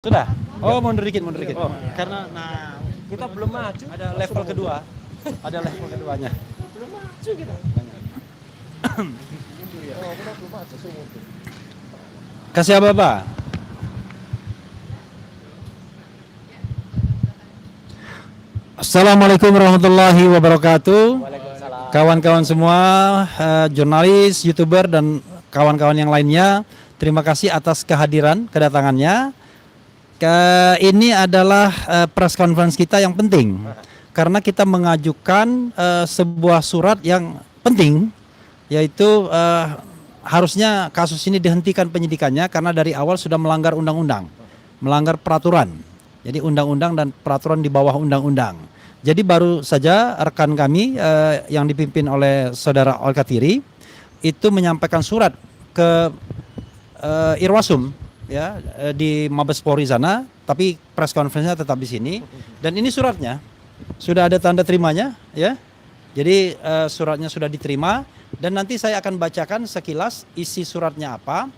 Sudah? Oh, mundur dikit. Oh. Karena Kita belum maju. ada level kedua. Ada level keduanya. Belum maju kita. Kita belum maju semua. Kasih apa? Assalamualaikum warahmatullahi wabarakatuh. Waalaikumsalam. Kawan-kawan semua, jurnalis, YouTuber dan kawan-kawan yang lainnya, terima kasih atas kedatangannya. Ini adalah press conference kita yang penting karena kita mengajukan sebuah surat yang penting, yaitu harusnya kasus ini dihentikan penyidikannya karena dari awal sudah melanggar undang-undang, melanggar peraturan. Jadi undang-undang dan peraturan di bawah undang-undang. Jadi baru saja rekan kami yang dipimpin oleh saudara Al-Katiri itu menyampaikan surat ke Irwasum ya di Mabes Polri sana, tapi press conference-nya tetap di sini. Dan ini suratnya sudah ada tanda terimanya ya. Jadi suratnya sudah diterima dan nanti saya akan bacakan sekilas isi suratnya apa,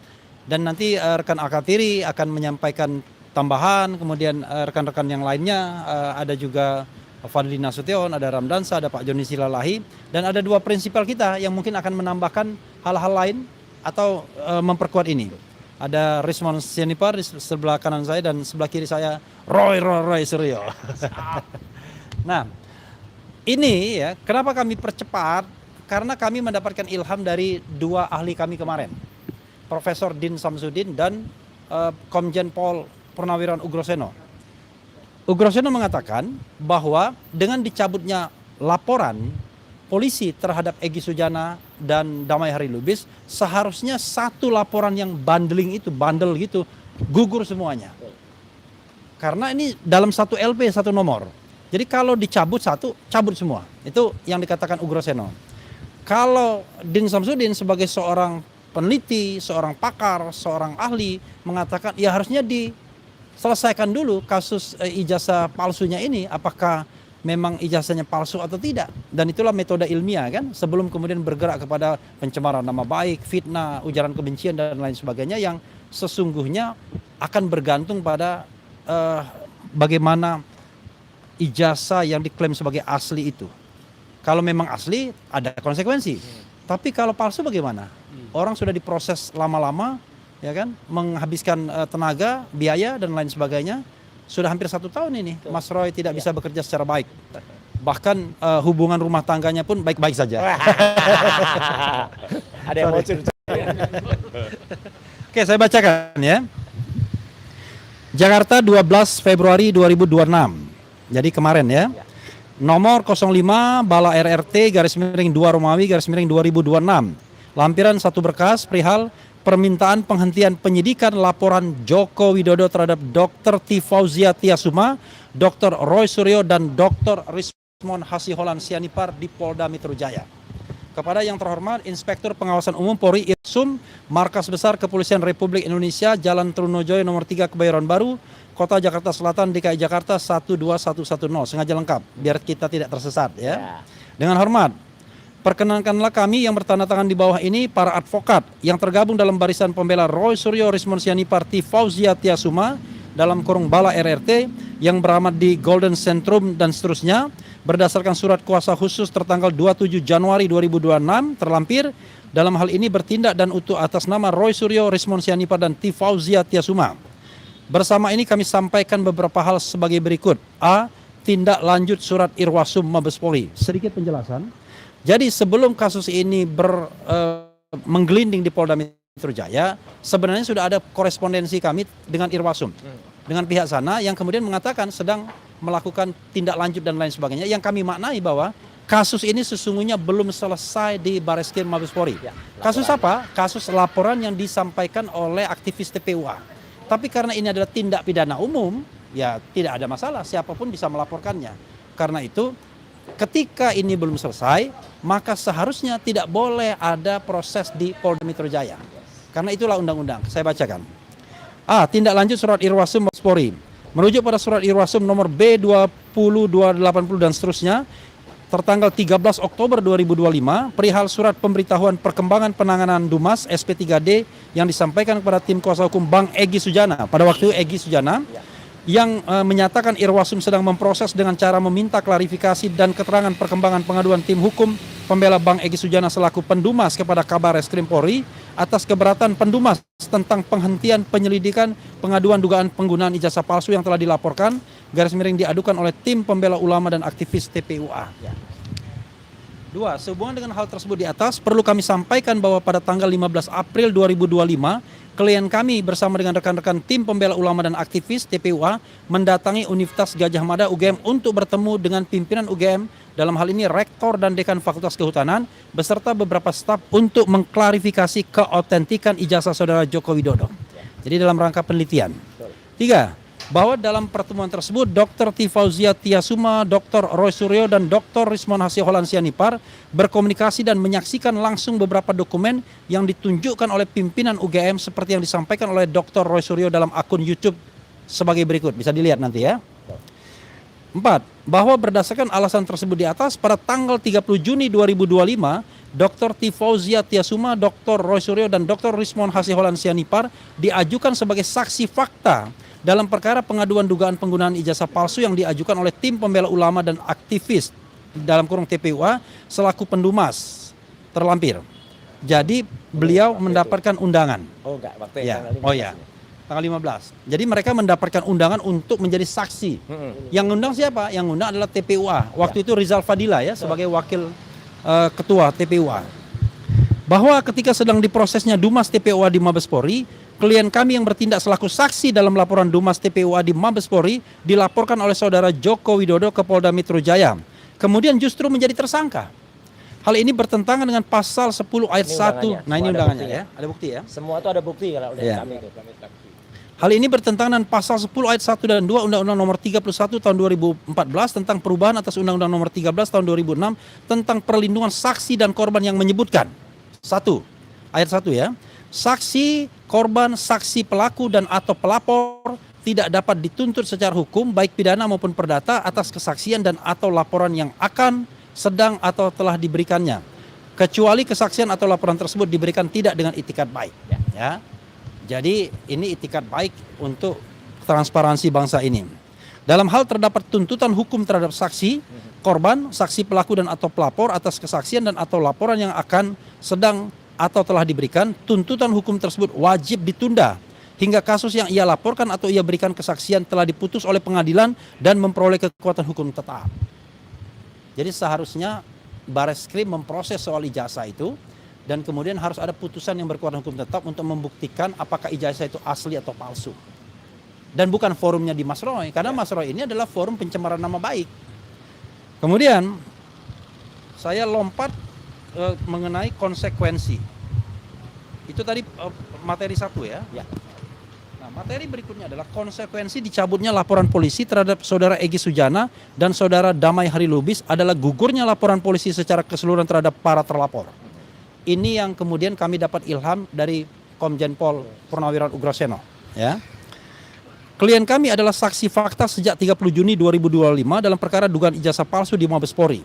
dan nanti rekan Al-Katiri akan menyampaikan tambahan, kemudian rekan-rekan yang lainnya ada juga Fadli Nasution, ada Ramdansa, ada Pak Joni Silalahi, dan ada dua prinsipal kita yang mungkin akan menambahkan hal-hal lain atau memperkuat ini. Ada Rismon Sianipar di sebelah kanan saya dan sebelah kiri saya Roy Suryo. Nah, ini ya kenapa kami percepat? Karena kami mendapatkan ilham dari dua ahli kami kemarin, Profesor Din Samsudin dan Komjen Pol Purnawirawan Ugroseno. Ugroseno mengatakan bahwa dengan dicabutnya laporan polisi terhadap Egy Sujana dan Damai Hari Lubis, seharusnya satu laporan yang bandel gitu, gugur semuanya. Karena ini dalam satu LP, satu nomor. Jadi kalau dicabut satu, cabut semua. Itu yang dikatakan Ugroseno. Kalau Din Samsudin sebagai seorang peneliti, seorang pakar, seorang ahli mengatakan ya harusnya diselesaikan dulu kasus ijazah palsunya ini, apakah memang ijazahnya palsu atau tidak. Dan itulah metode ilmiah kan, sebelum kemudian bergerak kepada pencemaran nama baik, fitnah, ujaran kebencian dan lain sebagainya yang sesungguhnya akan bergantung pada bagaimana ijazah yang diklaim sebagai asli itu. Kalau memang asli ada konsekuensi. Tapi kalau palsu bagaimana? Orang sudah diproses lama-lama, ya kan, menghabiskan tenaga, biaya dan lain sebagainya. Sudah hampir 1 tahun ini Mas Roy tidak bisa bekerja secara baik. Bahkan hubungan rumah tangganya pun baik-baik saja. Ada yang mau cerita. Oke, saya bacakan ya. Jakarta 12 Februari 2026. Jadi kemarin ya. Nomor 05 Bala RRT _2 Romawi _2026. Lampiran 1 berkas perihal permintaan penghentian penyidikan laporan Joko Widodo terhadap Dr. T. Fauzia Tiasuma, Dr. Roy Suryo, dan Dr. Rismon Hasiholan Sianipar di Polda Metro Jaya. Kepada yang terhormat Inspektur Pengawasan Umum Polri Irsum, Markas Besar Kepolisian Republik Indonesia, Jalan Trunojoyo nomor 3 Kebayoran Baru, Kota Jakarta Selatan, DKI Jakarta 12110. Sengaja lengkap biar kita tidak tersesat ya. Dengan hormat, perkenankanlah kami yang bertanda tangan di bawah ini para advokat yang tergabung dalam barisan pembela Roy Suryo, Rismon Sianipar, T. Fauzia Tiasuma dalam kurung Bala RRT yang beramat di Golden Centrum dan seterusnya, berdasarkan surat kuasa khusus tertanggal 27 Januari 2026 terlampir, dalam hal ini bertindak dan utuh atas nama Roy Suryo, Rismon Sianipar, dan T. Fauzia Tiasuma. Bersama ini kami sampaikan beberapa hal sebagai berikut. A. Tindak lanjut surat Irwasum Mabes Polri. Sedikit penjelasan. Jadi sebelum kasus ini menggelinding di Polda Metro Jaya, sebenarnya sudah ada korespondensi kami dengan Irwasum, dengan pihak sana yang kemudian mengatakan sedang melakukan tindak lanjut dan lain sebagainya, yang kami maknai bahwa kasus ini sesungguhnya belum selesai di Bareskrim Mabes Polri. Kasus apa? Kasus laporan yang disampaikan oleh aktivis TPUA. Tapi karena ini adalah tindak pidana umum, ya tidak ada masalah, siapapun bisa melaporkannya. Karena itu ketika ini belum selesai, maka seharusnya tidak boleh ada proses di Polda Metro Jaya. Karena itulah undang-undang. Saya bacakan. A. Tindak lanjut surat Irwasum Mabes Polri. Merujuk pada surat Irwasum nomor B20280 dan seterusnya, tertanggal 13 Oktober 2025 perihal surat pemberitahuan perkembangan penanganan Dumas SP3D yang disampaikan kepada tim kuasa hukum Bang Egy Sujana. Pada waktu itu Egy Sujana yang menyatakan Irwasum sedang memproses dengan cara meminta klarifikasi dan keterangan perkembangan pengaduan tim hukum pembela Bang Egy Sujana selaku pendumas kepada Kabar Reskrim Polri atas keberatan pendumas tentang penghentian penyelidikan pengaduan dugaan penggunaan ijazah palsu yang telah dilaporkan garis miring diadukan oleh tim pembela ulama dan aktivis TPUA. Dua, sehubungan dengan hal tersebut di atas, perlu kami sampaikan bahwa pada tanggal 15 April 2025, klien kami bersama dengan rekan-rekan tim pembela ulama dan aktivis TPUA mendatangi Universitas Gadjah Mada UGM untuk bertemu dengan pimpinan UGM, dalam hal ini Rektor dan Dekan Fakultas Kehutanan, beserta beberapa staf untuk mengklarifikasi keautentikan ijazah saudara Joko Widodo. Jadi dalam rangka penelitian. Tiga, bahwa dalam pertemuan tersebut Dr. T. Fauzia Tiasuma, Dr. Roy Suryo, dan Dr. Rismon Hasihol Sianipar berkomunikasi dan menyaksikan langsung beberapa dokumen yang ditunjukkan oleh pimpinan UGM seperti yang disampaikan oleh Dr. Roy Suryo dalam akun YouTube sebagai berikut. Bisa dilihat nanti ya. 4. Bahwa berdasarkan alasan tersebut di atas, pada tanggal 30 Juni 2025, Dr. T. Fauzia Tiasuma, Dr. Roy Suryo, dan Dr. Rismon Hasihol Sianipar diajukan sebagai saksi fakta dalam perkara pengaduan dugaan penggunaan ijazah palsu yang diajukan oleh tim pembela ulama dan aktivis dalam kurung TPUA selaku pendumas terlampir. Jadi beliau mendapatkan undangan. Oh enggak, waktu Ya. tanggal 15. Oh ya. Tanggal 15. Jadi mereka mendapatkan undangan untuk menjadi saksi. Yang undang siapa? Yang undang adalah TPUA. Waktu itu Rizal Fadila ya sebagai wakil ketua TPUA. Bahwa ketika sedang diprosesnya Dumas TPUA di Mabes Polri, klien kami yang bertindak selaku saksi dalam laporan Dumas TPUA di Mabes Polri dilaporkan oleh saudara Joko Widodo ke Polda Metro Jaya. Kemudian justru menjadi tersangka. Hal ini bertentangan dengan pasal 10 ayat 1. Nah ini undangannya ya. Ada bukti ya. Semua itu ada bukti kalau udah Iya. kami itu. Hal ini bertentangan dengan pasal 10 ayat 1 dan 2 Undang-Undang Nomor 31 Tahun 2014 tentang perubahan atas Undang-Undang Nomor 13 Tahun 2006 tentang perlindungan saksi dan korban yang menyebutkan 1. Ayat 1 ya. Saksi, korban, saksi pelaku dan atau pelapor tidak dapat dituntut secara hukum baik pidana maupun perdata atas kesaksian dan atau laporan yang akan, sedang atau telah diberikannya, kecuali kesaksian atau laporan tersebut diberikan tidak dengan itikat baik. Ya. Jadi ini itikat baik untuk transparansi bangsa ini. Dalam hal terdapat tuntutan hukum terhadap saksi, korban, saksi pelaku dan atau pelapor atas kesaksian dan atau laporan yang akan, sedang atau telah diberikan, tuntutan hukum tersebut wajib ditunda hingga kasus yang ia laporkan atau ia berikan kesaksian telah diputus oleh pengadilan dan memperoleh kekuatan hukum tetap. Jadi seharusnya Bareskrim memproses soal ijazah itu dan kemudian harus ada putusan yang berkekuatan hukum tetap untuk membuktikan apakah ijazah itu asli atau palsu. Dan bukan forumnya di Mas Roy, karena Mas Roy ini adalah forum pencemaran nama baik. Kemudian saya lompat mengenai konsekuensi. Itu tadi materi 1 ya. Nah, materi berikutnya adalah konsekuensi dicabutnya laporan polisi terhadap saudara Egy Sujana dan saudara Damai Hari Lubis adalah gugurnya laporan polisi secara keseluruhan terhadap para terlapor. Ini yang kemudian kami dapat ilham dari Komjen Pol Purnawirawan Ugraseno. Ya. Klien kami adalah saksi fakta sejak 30 Juni 2025 dalam perkara dugaan ijazah palsu di Mabes Polri.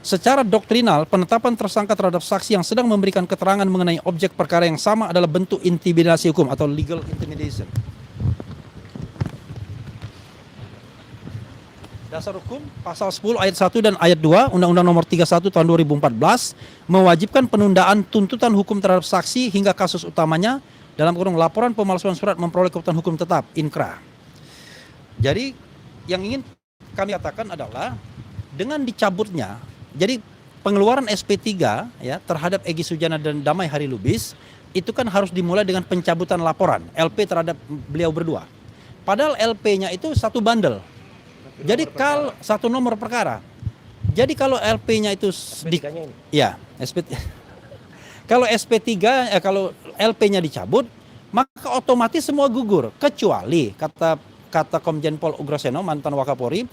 Secara doktrinal, penetapan tersangka terhadap saksi yang sedang memberikan keterangan mengenai objek perkara yang sama adalah bentuk intimidasi hukum atau legal intimidation. Dasar hukum pasal 10 ayat 1 dan ayat 2 Undang-Undang Nomor 31 Tahun 2014 mewajibkan penundaan tuntutan hukum terhadap saksi hingga kasus utamanya dalam kurung laporan pemalsuan surat memperoleh kekuatan hukum tetap (INKRA). Jadi yang ingin kami katakan adalah dengan dicabutnya, jadi pengeluaran SP3 ya terhadap Egy Sujana dan Damai Hari Lubis itu kan harus dimulai dengan pencabutan laporan LP terhadap beliau berdua. Padahal LP-nya itu satu bundle. Jadi kalau satu nomor perkara. Jadi kalau LP-nya itu SP3-nya ini. ya, kalau SP3 kalau LP-nya dicabut, maka otomatis semua gugur kecuali kata Komjen Pol Ugraseno mantan Wakapolri,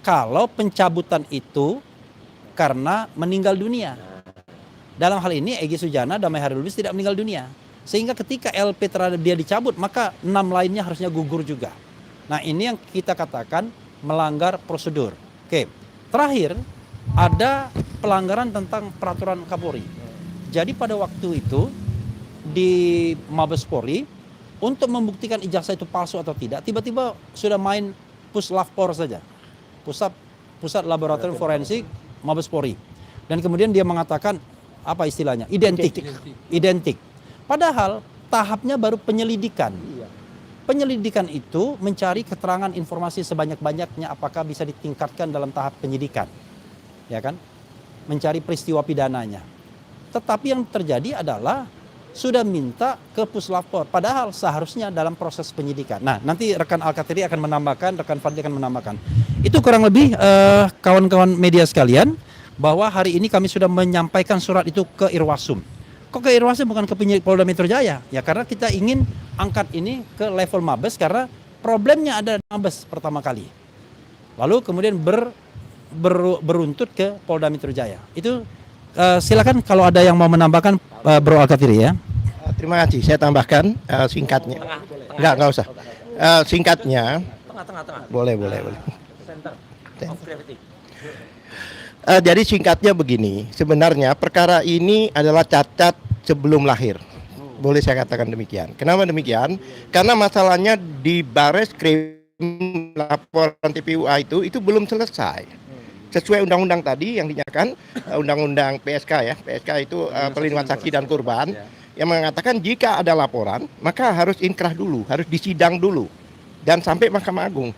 kalau pencabutan itu karena meninggal dunia. Dalam hal ini Egy Sujana, Damai Hari Lubis tidak meninggal dunia. Sehingga ketika LP terhadap dia dicabut, maka 6 lainnya harusnya gugur juga. Nah, ini yang kita katakan melanggar prosedur. Oke. Terakhir, ada pelanggaran tentang peraturan Kapolri. Jadi pada waktu itu di Mabes Polri untuk membuktikan ijazah itu palsu atau tidak, tiba-tiba sudah main Puslapor saja, pusat laboratorium forensik Mabes Polri, dan kemudian dia mengatakan apa istilahnya, identik. Padahal tahapnya baru penyelidikan. Penyelidikan itu mencari keterangan informasi sebanyak-banyaknya apakah bisa ditingkatkan dalam tahap penyidikan, ya kan? Mencari peristiwa pidananya. Tetapi yang terjadi adalah sudah minta ke Puslapor, padahal seharusnya dalam proses penyidikan. Nah, nanti rekan Al-Katiri akan menambahkan, rekan Fadli akan menambahkan. Itu kurang lebih kawan-kawan media sekalian, bahwa hari ini kami sudah menyampaikan surat itu ke Irwasum. Kok ke Irwasum bukan ke penyidik Polda Metro Jaya? Ya karena kita ingin angkat ini ke level Mabes karena problemnya ada di Mabes pertama kali. Lalu kemudian beruntut ke Polda Metro Jaya. Itu silakan kalau ada yang mau menambahkan Bro Al-Katiri ya. Terima kasih. Saya tambahkan singkatnya. Enggak usah. Singkatnya. Tengah. Boleh. Center of gravity. Jadi singkatnya begini, sebenarnya perkara ini adalah cacat sebelum lahir. Boleh saya katakan demikian. Kenapa demikian? Karena masalahnya di Bareskrim laporan TPUA itu belum selesai. Sesuai undang-undang tadi yang dinyatakan, undang-undang PSK ya, PSK itu perlindungan saksi dan korban, yang mengatakan jika ada laporan, maka harus inkrah dulu, harus disidang dulu, dan sampai Mahkamah Agung.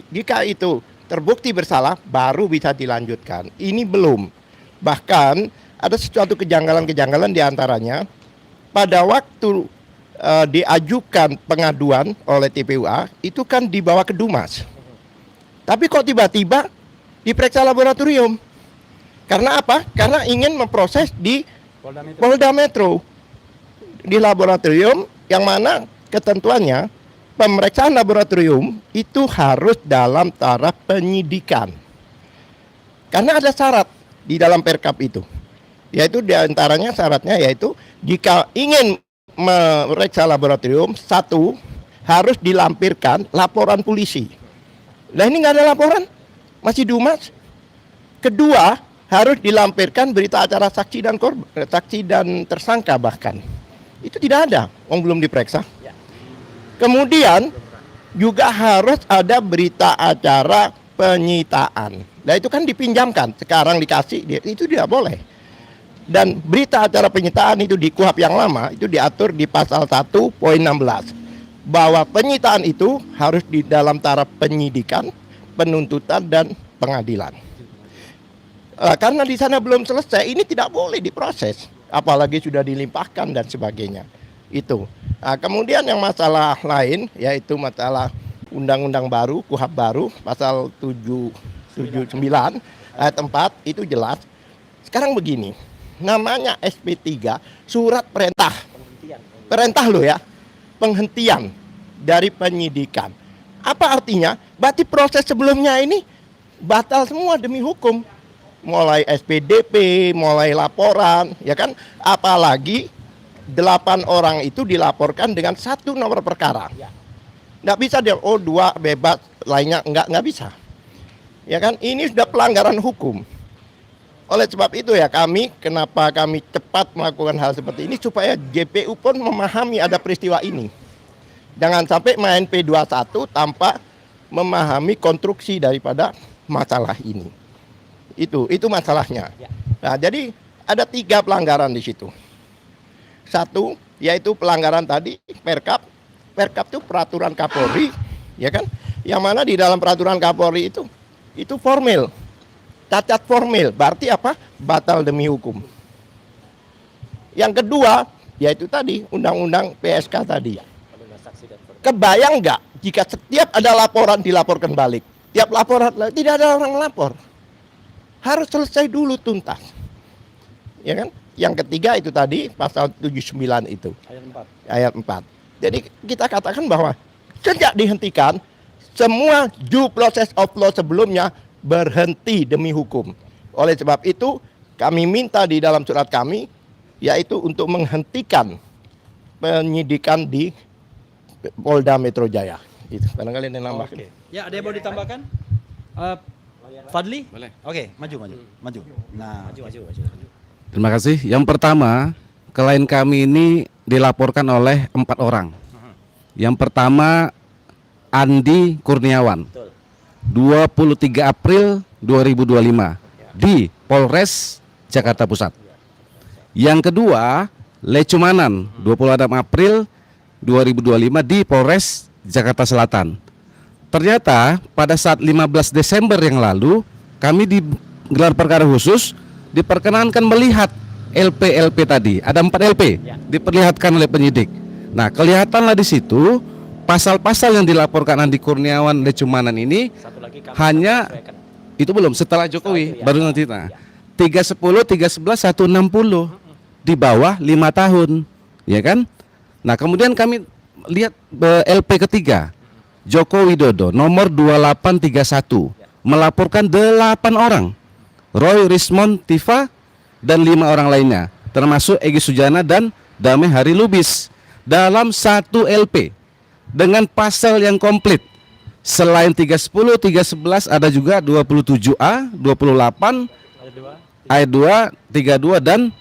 Jika itu terbukti bersalah, baru bisa dilanjutkan. Ini belum. Bahkan ada sesuatu kejanggalan-kejanggalan diantaranya, pada waktu diajukan pengaduan oleh TPUA, itu kan dibawa ke Dumas. Tapi kok tiba-tiba diperiksa laboratorium? Karena apa? Karena ingin memproses di Polda Metro. Di laboratorium yang mana ketentuannya, pemeriksaan laboratorium itu harus dalam taraf penyidikan. Karena ada syarat di dalam Perkap itu. Yaitu diantaranya syaratnya yaitu jika ingin memeriksa laboratorium, satu, harus dilampirkan laporan polisi. Nah ini nggak ada laporan, masih Dumas. Kedua, harus dilampirkan berita acara saksi dan tersangka bahkan. Itu tidak ada, belum diperiksa. Kemudian juga harus ada berita acara penyitaan. Nah itu kan dipinjamkan, sekarang dikasih, itu tidak boleh. Dan berita acara penyitaan itu di KUHP yang lama, itu diatur di pasal 1 poin 16. Bahwa penyitaan itu harus di dalam taraf penyidikan, penuntutan, dan pengadilan. Karena di sana belum selesai, ini tidak boleh diproses. Apalagi sudah dilimpahkan dan sebagainya. Itu. Nah, kemudian yang masalah lain yaitu masalah undang-undang baru, KUHP baru, pasal 779 ayat 4 itu jelas. Sekarang begini, namanya SP3, surat perintah. Perintah loh ya, penghentian dari penyidikan. Apa artinya? Berarti proses sebelumnya ini batal semua demi hukum. Mulai SPDP, mulai laporan, ya kan? Apalagi 8 orang itu dilaporkan dengan 1 nomor perkara. Nggak bisa dia, 2 bebas, lainnya nggak bisa. Ya kan, ini sudah pelanggaran hukum. Oleh sebab itu ya kenapa kami cepat melakukan hal seperti ini, supaya JPU pun memahami ada peristiwa ini. Jangan sampai main P21 tanpa memahami konstruksi daripada masalah ini. Itu masalahnya. Nah, jadi ada 3 pelanggaran di situ. 1, yaitu pelanggaran tadi Perkap. Perkap itu peraturan Kapolri, ya kan? Yang mana di dalam peraturan Kapolri itu formil. Cacat formil, berarti apa? Batal demi hukum. Yang kedua, yaitu tadi undang-undang PSK tadi. Kebayang nggak jika setiap ada laporan dilaporkan balik? Tiap laporan tidak ada orang lapor. Harus selesai dulu tuntas. Ya kan? Yang ketiga itu tadi pasal 79 itu. Ayat 4. Jadi kita katakan bahwa sejak dihentikan semua due process of law sebelumnya berhenti demi hukum. Oleh sebab itu kami minta di dalam surat kami yaitu untuk menghentikan penyidikan di Polda Metro Jaya. Itu barangkali yang nambahkan. Ya, ada yang mau ditambahkan? Fadli? Boleh. Oke, maju. Nah, Maju. Terima kasih. Yang pertama, klien kami ini dilaporkan oleh 4 orang. Yang pertama Andi Kurniawan, Betul. 23 April 2025 di Polres Jakarta Pusat. Yang kedua Lecumanan, 26 April 2025 di Polres Jakarta Selatan. Ternyata pada saat 15 Desember yang lalu kami di gelar perkara khusus diperkenankan melihat LP tadi. Ada 4 LP diperlihatkan oleh penyidik. Nah, kelihatanlah di situ pasal-pasal yang dilaporkan Andi Kurniawan Lecumanan ini Satu lagi kami hanya sesuaikan. itu belum setelah Jokowi Setelah itu, ya. baru nanti. Nah, 310, 311, 160 di bawah 5 tahun, ya kan? Nah, kemudian kami lihat LP ketiga Joko Widodo nomor 2831 melaporkan 8 orang, Roy Rismond Tifa dan 5 orang lainnya, termasuk Egy Sujana dan Damai Hari Lubis dalam satu LP dengan pasal yang komplit. Selain 310, 311 ada juga 27A, 28, ayat 2, 32 dan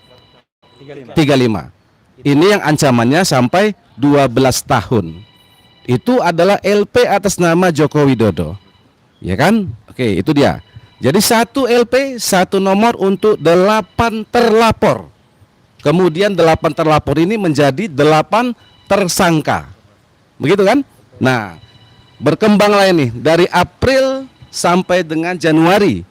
35. Ini yang ancamannya sampai 12 tahun. Itu adalah LP atas nama Joko Widodo. Ya kan? Oke, itu dia. Jadi satu LP, satu nomor untuk 8 terlapor. Kemudian 8 terlapor ini menjadi 8 tersangka. Begitu kan? Nah, berkembang lah ini dari April sampai dengan Januari.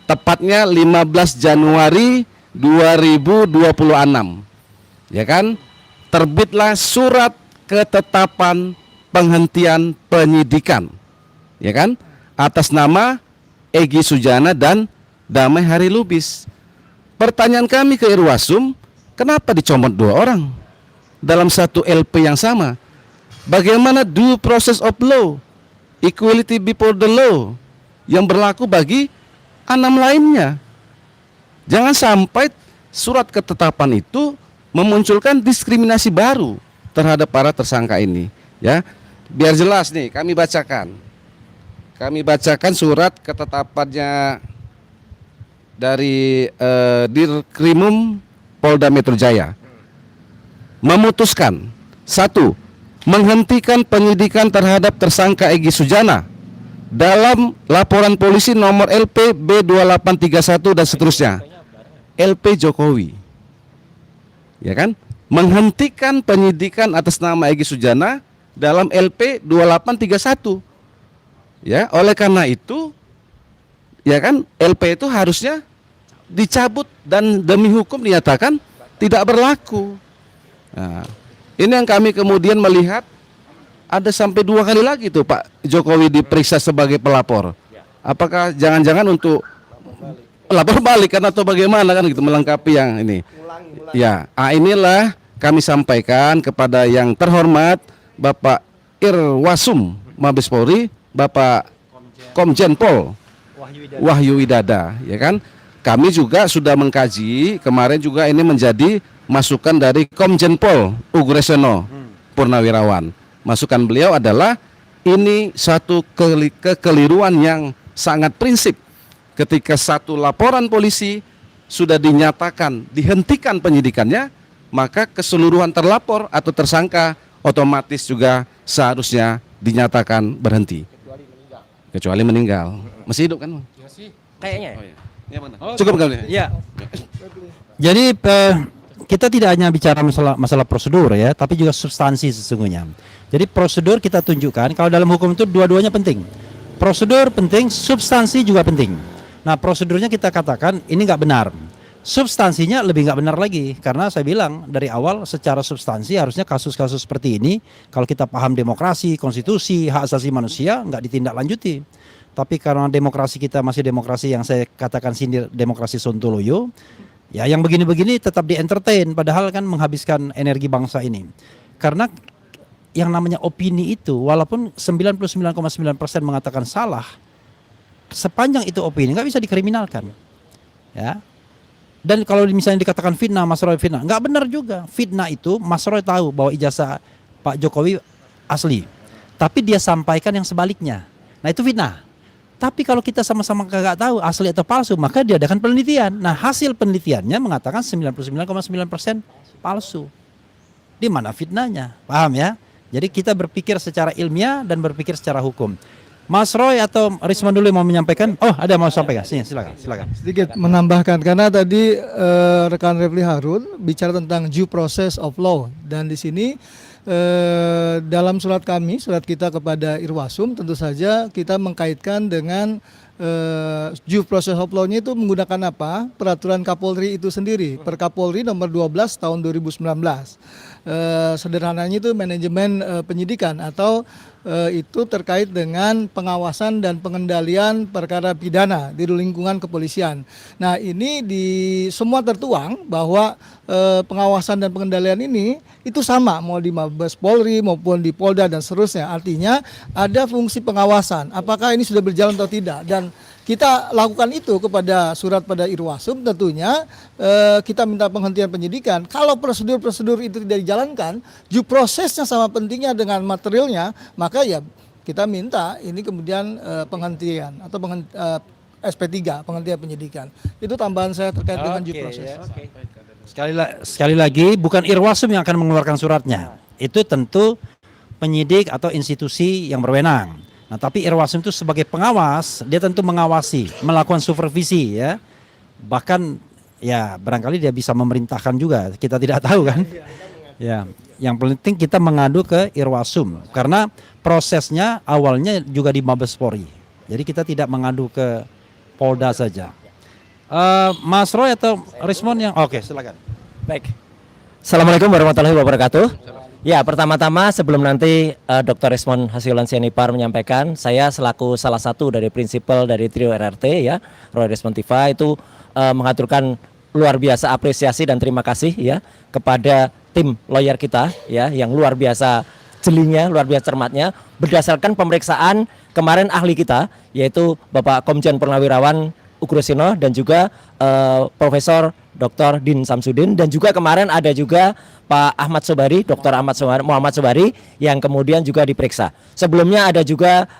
Tepatnya 15 Januari 2026. Ya kan? Terbitlah surat ketetapan penghentian penyidikan. Ya kan? Atas nama Egy Sujana dan Damai Hari Lubis. Pertanyaan kami ke Irwasum, kenapa dicomot 2 orang dalam satu LP yang sama? Bagaimana due process of law, equality before the law yang berlaku bagi 6 lainnya? Jangan sampai surat ketetapan itu memunculkan diskriminasi baru terhadap para tersangka ini, ya. Biar jelas nih, kami bacakan. Kami bacakan surat ketetapannya dari Dirkrimum Polda Metro Jaya. Memutuskan 1. Menghentikan penyidikan terhadap tersangka Egy Sujana dalam laporan polisi nomor LP B2831 dan seterusnya. LP Jokowi. Ya kan? Menghentikan penyidikan atas nama Egy Sujana dalam LP 2831. Ya, oleh karena itu ya kan LP itu harusnya dicabut dan demi hukum dinyatakan tidak berlaku. Nah, ini yang kami kemudian melihat ada sampai 2 kali lagi tuh Pak Jokowi diperiksa sebagai pelapor. Apakah jangan-jangan untuk lapor balik kan atau bagaimana kan gitu melengkapi yang ini. Ya, inilah kami sampaikan kepada yang terhormat Bapak Irwasum Mabes Polri, Bapak Komjen Pol Wahyu Widada, ya kan? Kami juga sudah mengkaji, kemarin juga ini menjadi masukan dari Komjen Pol Ugresono Purnawirawan. Masukan beliau adalah ini satu kekeliruan yang sangat prinsip. Ketika satu laporan polisi sudah dinyatakan dihentikan penyidikannya, maka keseluruhan terlapor atau tersangka otomatis juga seharusnya dinyatakan berhenti. Kecuali meninggal. Masih hidup kan? Kayaknya. Oh, iya. Ya, mana? Cukup kali. ya. Jadi kita tidak hanya bicara masalah prosedur ya, tapi juga substansi sesungguhnya. Jadi prosedur kita tunjukkan kalau dalam hukum itu dua-duanya penting. Prosedur penting, substansi juga penting. Nah, prosedurnya kita katakan ini nggak benar. Substansinya lebih nggak benar lagi, karena saya bilang dari awal secara substansi harusnya kasus-kasus seperti ini kalau kita paham demokrasi, konstitusi, hak asasi manusia nggak ditindaklanjuti. Tapi karena demokrasi kita masih demokrasi yang saya katakan sindir demokrasi Sontoloyo, ya yang begini-begini tetap di-entertain, padahal kan menghabiskan energi bangsa ini. Karena yang namanya opini itu walaupun 99,9% mengatakan salah, sepanjang itu opini nggak bisa dikriminalkan, ya. Dan kalau misalnya dikatakan fitnah, Mas Roy fitnah, nggak benar juga. Fitnah itu Mas Roy tahu bahwa ijazah Pak Jokowi asli, tapi dia sampaikan yang sebaliknya. Nah itu fitnah. Tapi kalau kita sama-sama kagak tahu asli atau palsu, maka diadakan penelitian. Nah, hasil penelitiannya mengatakan 99,9% palsu. Di mana fitnahnya? Paham ya? Jadi kita berpikir secara ilmiah dan berpikir secara hukum. Mas Roy atau Risman dulu yang mau menyampaikan? Oh, ada yang mau sampaikan. Sini, silakan. Sedikit menambahkan karena tadi rekan Refli Harun bicara tentang due process of law, dan di sini dalam surat kita kepada Irwasum tentu saja kita mengkaitkan dengan due process of law-nya itu menggunakan apa? Peraturan Kapolri itu sendiri, Per Kapolri nomor 12 tahun 2019. Sederhananya itu manajemen penyidikan atau itu terkait dengan pengawasan dan pengendalian perkara pidana di lingkungan kepolisian. Nah, ini di semua tertuang bahwa pengawasan dan pengendalian ini itu sama mau di Mabes Polri maupun di Polda dan seterusnya. Artinya ada fungsi pengawasan. Apakah ini sudah berjalan atau tidak? Dan kita lakukan itu kepada surat pada Irwasum, tentunya kita minta penghentian penyidikan. Kalau prosedur-prosedur itu tidak dijalankan, due prosesnya sama pentingnya dengan materialnya, maka ya kita minta ini kemudian penghentian atau SP3, penghentian penyidikan. Itu tambahan saya terkait dengan due process. Sekali lagi, bukan Irwasum yang akan mengeluarkan suratnya. Itu tentu penyidik atau institusi yang berwenang. Nah, tapi Irwasum itu sebagai pengawas, dia tentu mengawasi, melakukan supervisi ya. Bahkan ya barangkali dia bisa memerintahkan juga, kita tidak tahu kan. Ya, yang penting kita mengadu ke Irwasum karena prosesnya awalnya juga di Mabes Polri. Jadi kita tidak mengadu ke Polda saja. Mas Roy atau Rismon yang oke, silakan. Baik. Assalamualaikum warahmatullahi wabarakatuh. Ya, pertama-tama sebelum nanti Dr. Rismon Hasiulan Sianipar menyampaikan, saya selaku salah satu dari prinsipal dari trio RRT ya, Roy Rismon Tiva itu mengaturkan luar biasa apresiasi dan terima kasih ya kepada tim lawyer kita ya yang luar biasa jelinya, luar biasa cermatnya berdasarkan pemeriksaan kemarin ahli kita yaitu Bapak Komjen Purnawirawan Ugrosino dan juga Profesor Dr. Din Samsudin, dan juga kemarin ada juga Pak Ahmad Sobari, Dr. Muhammad Sobari yang kemudian juga diperiksa. Sebelumnya ada juga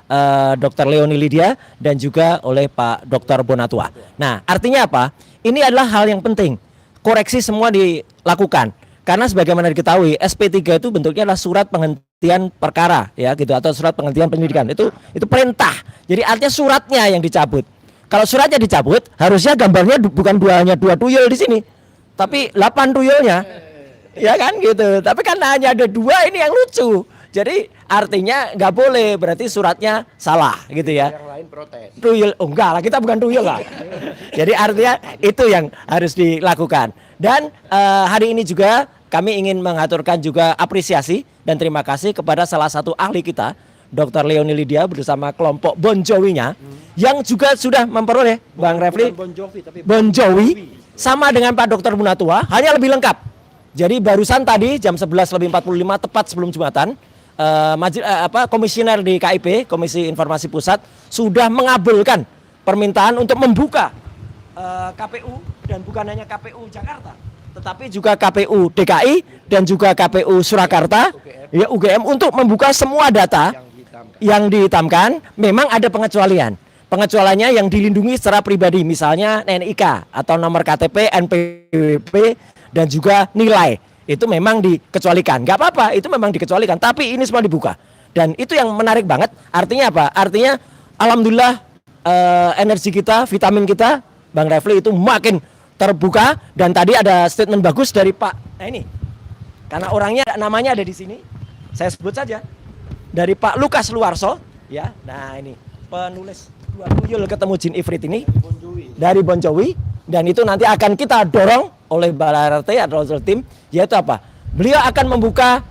Dr. Leoni Lydia dan juga oleh Pak Dr. Bonatua. Nah, artinya apa? Ini adalah hal yang penting. Koreksi semua dilakukan. Karena sebagaimana diketahui, SP3 itu bentuknya adalah surat penghentian perkara ya gitu atau surat penghentian penyidikan. Itu perintah. Jadi artinya suratnya yang dicabut. Kalau suratnya dicabut, harusnya gambarnya bukan hanya 2 tuyul di sini, tapi 8 tuyulnya. Ya kan gitu. Tapi kan hanya ada 2, ini yang lucu. Jadi artinya nggak boleh, berarti suratnya salah gitu ya. Yang lain protes. Tuyul, oh enggak lah, kita bukan tuyul lah. Jadi artinya itu yang harus dilakukan. Dan hari ini juga kami ingin mengaturkan juga apresiasi dan terima kasih kepada salah satu ahli kita, Dr. Leoni Lydia bersama kelompok Bon Jovi-nya yang juga sudah memperoleh Bang Refli Bon Jovi sama dengan Pak Dr. Bonatua, hanya lebih lengkap. Jadi barusan tadi jam 11.45 tepat sebelum Jumatan komisioner di KIP, Komisi Informasi Pusat sudah mengabulkan permintaan untuk membuka KPU dan bukan hanya KPU Jakarta tetapi juga KPU DKI dan juga KPU Surakarta ya UGM untuk membuka semua data yang dihitamkan. Memang ada pengecualian. Pengecualiannya yang dilindungi secara pribadi, misalnya NIK atau nomor KTP, NPWP dan juga nilai. Itu memang dikecualikan. Nggak apa-apa, itu memang dikecualikan, tapi ini semua dibuka. Dan itu yang menarik banget. Artinya apa? Artinya alhamdulillah energi kita, vitamin kita Bang Refli itu makin terbuka. Dan tadi ada statement bagus dari Pak ini. Karena orangnya namanya ada di sini. Saya sebut saja. Dari Pak Lukas Luarso ya. Nah, ini penulis 2 tuyul ketemu jin ifrit ini dari Bon Jovi, dan itu nanti akan kita dorong oleh RRT atau tim, yaitu apa? Beliau akan membuka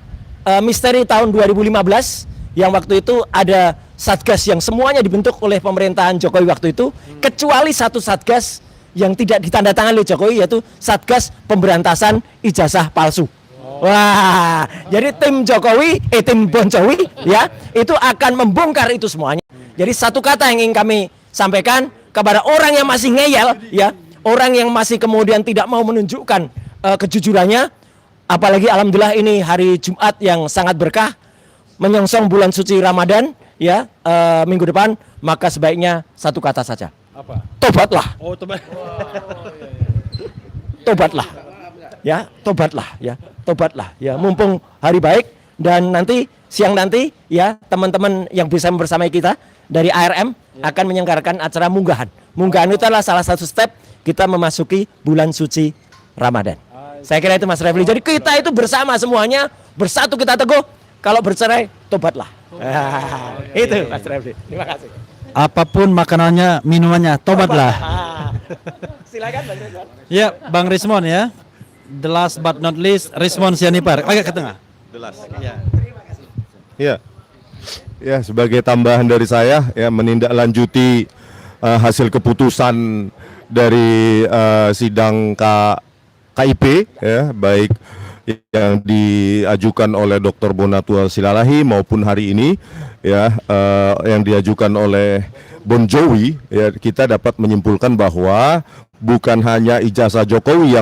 misteri tahun 2015 yang waktu itu ada satgas yang semuanya dibentuk oleh pemerintahan Jokowi waktu itu, kecuali satu satgas yang tidak ditandatangani oleh Jokowi, yaitu Satgas Pemberantasan Ijazah Palsu. Wah, jadi tim Jokowi, tim Bon Jovi ya, itu akan membongkar itu semuanya. Jadi satu kata yang ingin kami sampaikan kepada orang yang masih ngeyel ya, orang yang masih kemudian tidak mau menunjukkan kejujurannya, apalagi alhamdulillah ini hari Jumat yang sangat berkah, menyongsong bulan suci Ramadan ya minggu depan, maka sebaiknya satu kata saja. Apa? Tobatlah. Oh, coba. Tobatlah. Ya, tobatlah ya. Tobatlah ya. Mumpung hari baik dan nanti siang nanti ya teman-teman yang bisa bersamai kita dari ARM akan menyelenggarakan acara munggahan. Munggahan itu adalah salah satu step kita memasuki bulan suci Ramadan. Saya kira itu Mas Refli. Jadi kita itu bersama semuanya, bersatu kita teguh. Kalau bercerai, tobatlah. Itu Mas Refli. Terima kasih. Apapun makanannya, minumannya, tobatlah. Silakan Bang Ridwan. Ya, Bang Rismon ya. The last but not least, Rismon Sianipar. Agak ke tengah. Ya, ya sebagai tambahan dari saya ya menindaklanjuti hasil keputusan dari sidang KIP ya baik yang diajukan oleh Dr. Bonatua Silalahi maupun hari ini ya yang diajukan oleh Bon Jowi ya kita dapat menyimpulkan bahwa bukan hanya ijazah Jokowi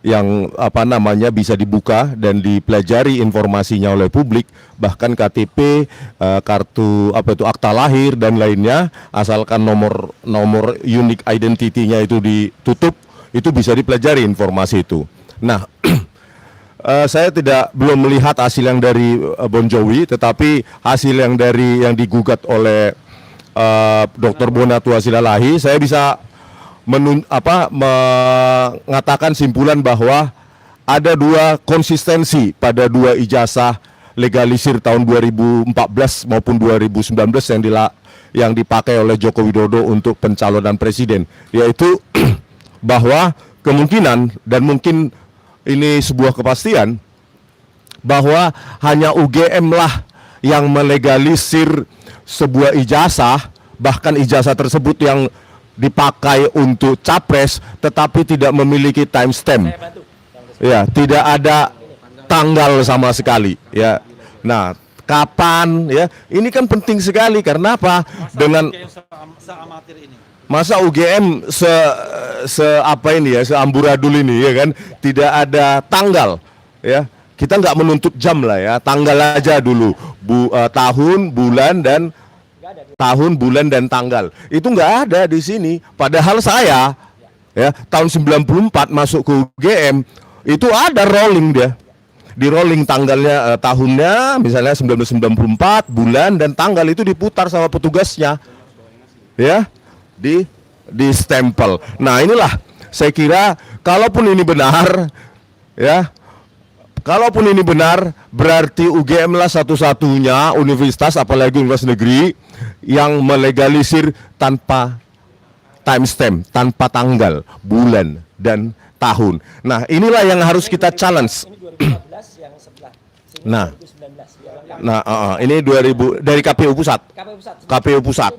yang apa namanya bisa dibuka dan dipelajari informasinya oleh publik, bahkan KTP, kartu apa itu akta lahir dan lainnya, asalkan nomor unique identity-nya itu ditutup, itu bisa dipelajari informasi itu. Nah, saya belum melihat hasil yang dari Bon Jowi, tetapi hasil yang digugat oleh Dr. Bonatua Silalahi, saya bisa mengatakan simpulan bahwa ada dua konsistensi pada dua ijazah legalisir tahun 2014 maupun 2019 yang dipakai oleh Joko Widodo untuk pencalonan presiden, yaitu bahwa kemungkinan dan mungkin ini sebuah kepastian bahwa hanya UGM lah yang melegalisir sebuah ijazah, bahkan ijazah tersebut yang dipakai untuk capres tetapi tidak memiliki timestamp. Ya, tidak ada tanggal sama sekali ya. Nah, kapan ya? Ini kan penting sekali karena apa? Dengan masa UGM apa ini ya, seamburadul ini ya kan, tidak ada tanggal ya. Kita nggak menuntut jam lah ya, tanggal aja dulu, tahun, bulan dan tanggal. Itu nggak ada di sini. Padahal saya ya tahun 94 masuk ke UGM itu ada rolling dia. Di rolling tanggalnya tahunnya misalnya 1994, bulan dan tanggal itu diputar sama petugasnya. Ya, di stempel. Nah, inilah saya kira kalaupun ini benar ya, kalaupun ini benar, berarti UGM lah satu-satunya universitas, apalagi universitas negeri, yang melegalisir tanpa timestamp, tanpa tanggal, bulan, dan tahun. Nah, inilah yang harus kita challenge. Ini 2000 dari KPU Pusat. KPU Pusat.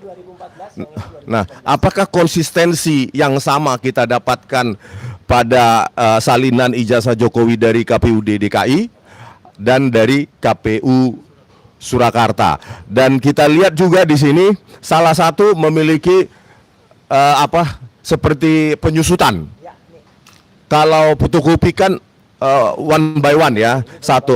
Nah, apakah konsistensi yang sama kita dapatkan pada salinan ijazah Jokowi dari KPUD DKI dan dari KPU Surakarta? Dan kita lihat juga di sini salah satu memiliki seperti penyusutan. Kalau fotokopi kan one by one ya, satu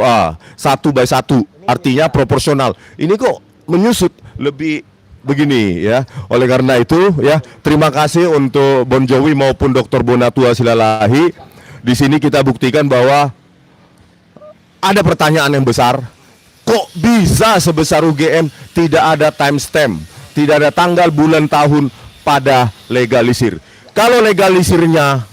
by satu, artinya proporsional. Ini kok menyusut lebih begini ya. Oleh karena itu ya, terima kasih untuk Bon Jowi maupun Dr. Bonatua Silalahi. Di sini kita buktikan bahwa ada pertanyaan yang besar. Kok bisa sebesar UGM tidak ada timestamp, tidak ada tanggal, bulan, tahun pada legalisir? Kalau legalisirnya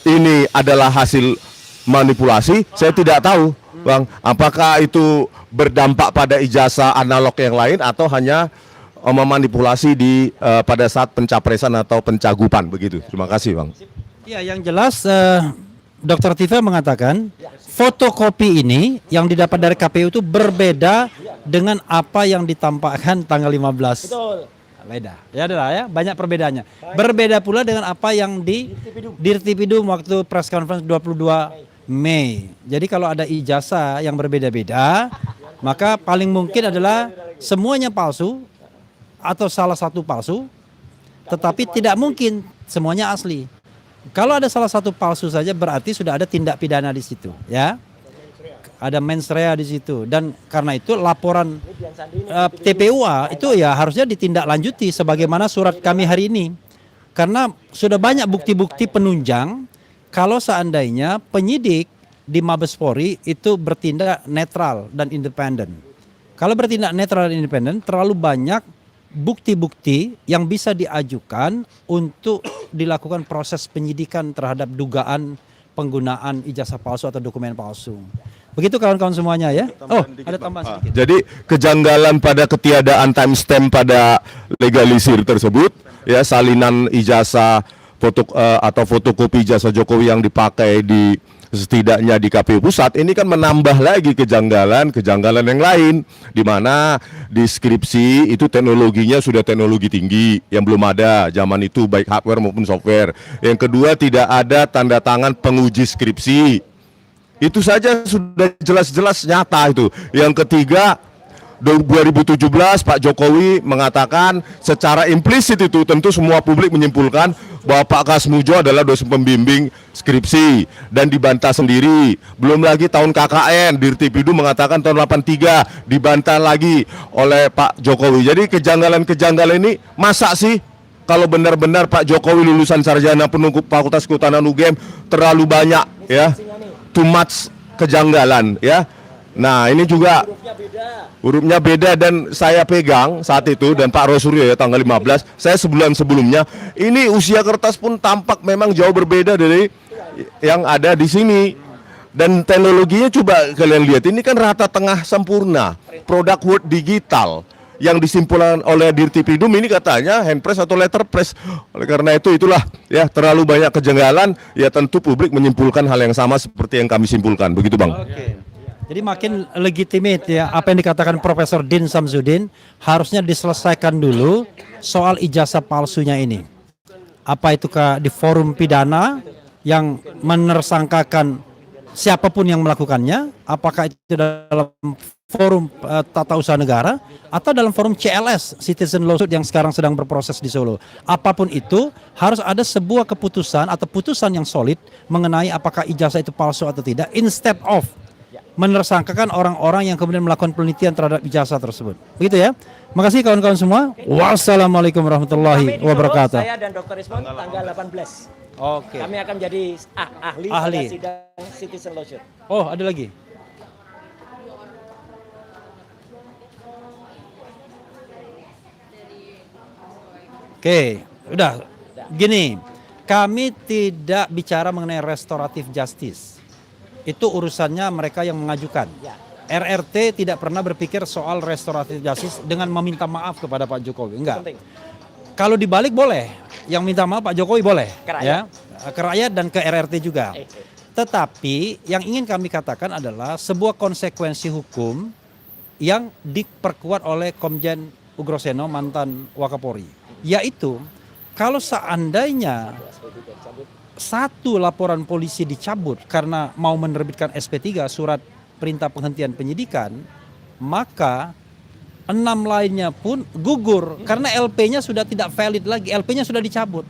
ini adalah hasil manipulasi, saya tidak tahu, Bang, apakah itu berdampak pada ijazah analog yang lain atau hanya memanipulasi pada saat pencapresan atau pencagupan begitu. Terima kasih, Bang. Ya, yang jelas Dr. Tifa mengatakan fotokopi ini yang didapat dari KPU itu berbeda dengan apa yang ditampakkan tanggal 15. Betul. Beda. Ya adalah ya, banyak perbedaannya. Berbeda pula dengan apa yang di Dirtipidum waktu press conference 22 Mei. Jadi kalau ada ijazah yang berbeda-beda, maka paling mungkin adalah semuanya palsu atau salah satu palsu, tetapi tidak mungkin semuanya asli. Kalau ada salah satu palsu saja berarti sudah ada tindak pidana di situ, ya. ada mens rea di situ, dan karena itu laporan TPUA itu ya harusnya ditindaklanjuti sebagaimana surat kami hari ini, karena sudah banyak bukti-bukti penunjang kalau seandainya penyidik di Mabes Polri itu bertindak netral dan independen. Kalau bertindak netral dan independen, terlalu banyak bukti-bukti yang bisa diajukan untuk dilakukan proses penyidikan terhadap dugaan penggunaan ijazah palsu atau dokumen palsu. Begitu kawan-kawan semuanya ya. Oh, ada tambahan sedikit. Jadi kejanggalan pada ketiadaan timestamp pada legalisir tersebut, ya salinan ijazah atau fotokopi ijazah Jokowi yang dipakai di setidaknya di KPU pusat ini kan menambah lagi kejanggalan yang lain, di mana di skripsi itu teknologinya sudah teknologi tinggi yang belum ada zaman itu, baik hardware maupun software. Yang kedua, tidak ada tanda tangan penguji skripsi, itu saja sudah jelas-jelas nyata itu. Yang ketiga, 2017 Pak Jokowi mengatakan secara implisit, itu tentu semua publik menyimpulkan bahwa Pak Kasmujo adalah dosen pembimbing skripsi dan dibantah sendiri. Belum lagi tahun KKN, Dirtipidu mengatakan tahun 83 dibantah lagi oleh Pak Jokowi. Jadi kejanggalan-kejanggalan ini masa sih kalau benar-benar Pak Jokowi lulusan sarjana penuh Fakultas Kehutanan UGM, terlalu banyak ya, too much kejanggalan ya. Nah ini juga hurufnya beda dan saya pegang saat itu, dan Pak Rosuryo ya tanggal 15, saya sebulan sebelumnya, ini usia kertas pun tampak memang jauh berbeda dari yang ada di sini. Dan teknologinya coba kalian lihat, ini kan rata tengah sempurna, produk Word digital yang disimpulkan oleh Dirtipidum ini katanya handpress atau letterpress. Oleh karena itu itulah ya, terlalu banyak kejanggalan, ya tentu publik menyimpulkan hal yang sama seperti yang kami simpulkan. Begitu Bang. Oke. Jadi makin legitimate ya apa yang dikatakan Profesor Din Samsudin, harusnya diselesaikan dulu soal ijazah palsunya ini. Apa itu di forum pidana yang menersangkakan siapapun yang melakukannya, apakah itu dalam forum tata usaha negara atau dalam forum CLS, Citizen Lawsuit yang sekarang sedang berproses di Solo. Apapun itu harus ada sebuah keputusan atau putusan yang solid mengenai apakah ijazah itu palsu atau tidak, instead of menersangkakan orang-orang yang kemudian melakukan penelitian terhadap ijazah tersebut. Begitu ya. Makasih kawan-kawan semua. Wassalamualaikum warahmatullahi wabarakatuh. Saya dan Dr. Ismon tanggal 18. Oke. Kami akan jadi ahli pada sidang Citizen Lawsuit. Oh, ada lagi. Oke, udah. Gini, kami tidak bicara mengenai restoratif justice. Itu urusannya mereka yang mengajukan. RRT tidak pernah berpikir soal restoratif justice dengan meminta maaf kepada Pak Jokowi. Enggak. Kalau dibalik boleh. Yang minta maaf Pak Jokowi boleh. Ya, ke rakyat dan ke RRT juga. Tetapi yang ingin kami katakan adalah sebuah konsekuensi hukum yang diperkuat oleh Komjen Ugroseno, mantan Wakapolri. Yaitu kalau seandainya satu laporan polisi dicabut karena mau menerbitkan SP3, surat perintah penghentian penyidikan, maka 6 lainnya pun gugur karena LP-nya sudah tidak valid lagi, LP-nya sudah dicabut.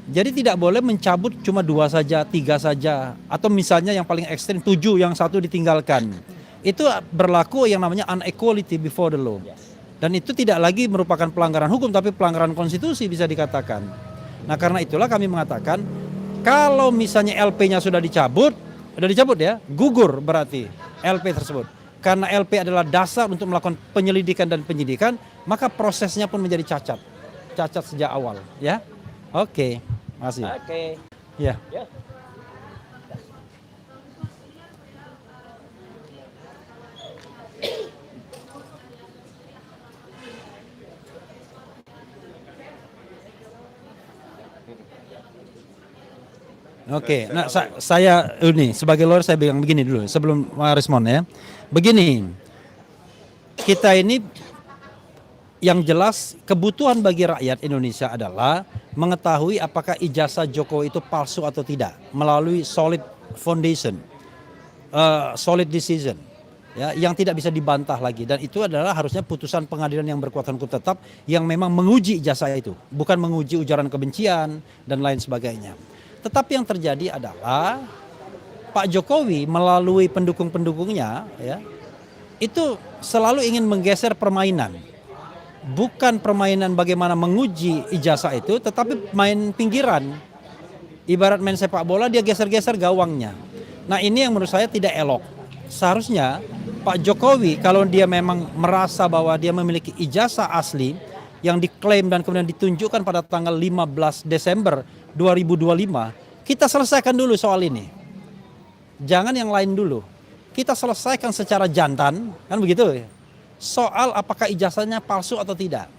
Jadi tidak boleh mencabut cuma 2 saja, 3 saja, atau misalnya yang paling ekstrim 7 yang 1 ditinggalkan. Itu berlaku yang namanya unequality before the law. Dan itu tidak lagi merupakan pelanggaran hukum tapi pelanggaran konstitusi bisa dikatakan. Nah karena itulah kami mengatakan kalau misalnya LP-nya sudah dicabut ya, gugur berarti LP tersebut. Karena LP adalah dasar untuk melakukan penyelidikan dan penyidikan, maka prosesnya pun menjadi cacat sejak awal, ya. Oke, makasih. Oke. Ya. Oke, nah saya ini sebagai lawyer saya bilang begini dulu sebelum respon ya. Begini, kita ini yang jelas kebutuhan bagi rakyat Indonesia adalah mengetahui apakah ijazah Jokowi itu palsu atau tidak melalui solid foundation, solid decision, ya, yang tidak bisa dibantah lagi, dan itu adalah harusnya putusan pengadilan yang berkekuatan hukum tetap yang memang menguji ijazah itu, bukan menguji ujaran kebencian dan lain sebagainya. Tetapi yang terjadi adalah Pak Jokowi melalui pendukung-pendukungnya ya, itu selalu ingin menggeser permainan. Bukan permainan bagaimana menguji ijazah itu, tetapi main pinggiran. Ibarat main sepak bola, dia geser-geser gawangnya. Nah ini yang menurut saya tidak elok. Seharusnya Pak Jokowi kalau dia memang merasa bahwa dia memiliki ijazah asli yang diklaim dan kemudian ditunjukkan pada tanggal 15 Desember 2025, kita selesaikan dulu soal ini. Jangan yang lain dulu. Kita selesaikan secara jantan, kan begitu? Soal apakah ijazahnya palsu atau tidak.